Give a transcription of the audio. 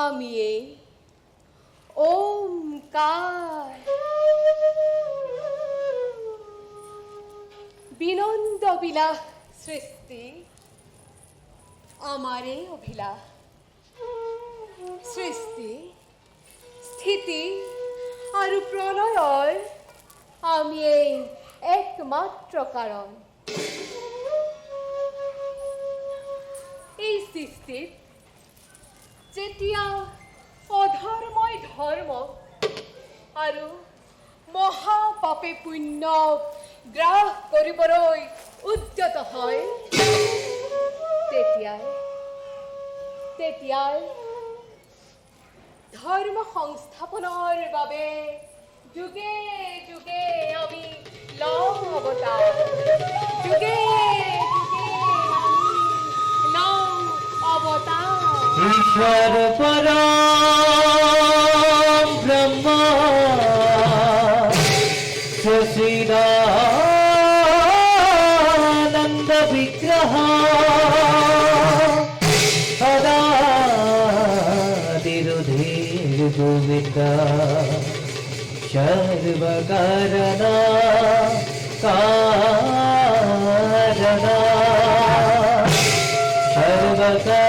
আমি এই ওমকাৰ বিনন্দ বিলাস সৃষ্টি আমাৰে অভিলাষ সৃষ্টি স্থিতি আৰু প্ৰলয়ৰ আমি এই একমাত্ৰ কাৰণ এই সৃষ্টিত যেতিয়া অধৰ্মই ধৰ্ম আৰু মহাপাপে পুণ্য গ্ৰাস কৰিবলৈ উদ্যত হয় তেতিয়াই ধৰ্ম সংস্থাপনৰ বাবে যুগে যুগে আমি লওঁ অৱতাৰ যুগে যুগে আমি লওঁ অৱতাৰ ईश्वर परम ब्रह्म सचिदानंद विग्रह अनादिरुधिर गोविंद सर्वकारणा कारणा सर्वकारणा